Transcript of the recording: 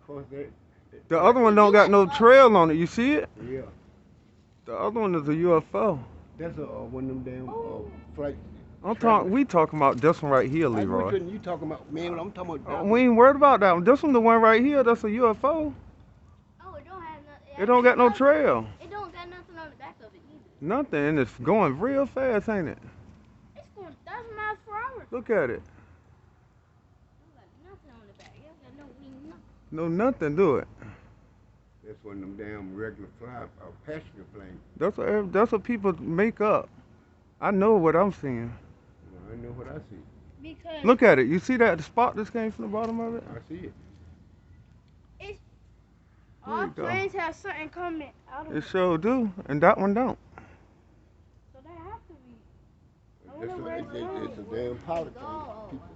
Of course, The other one don't got no trail on it. You see it? yeah. The other one is a UFO. That's one of them damn flight. We talking about this one right here, I know Leroy. what you talking about, man. I'm talking about that We ain't worried about that one. This one, the one right here, that's a UFO. Oh, it don't have nothing. It don't got no trail. It don't got nothing on the back of it either. Nothing, and it's going real fast, ain't it? It's going 1,000 miles per hour. Look at it. It don't got nothing on the back. It don't got no wing, nothing. No, nothing, do it. That's one of them damn regular passenger planes. That's what people make up. I know what I'm seeing. Well, I know what I see. Because look at it. You see that spot that came from the bottom of it? I see it. It's all planes have something coming out of it. It sure do, and that one don't. So they have to be. It's a damn pilot thing. People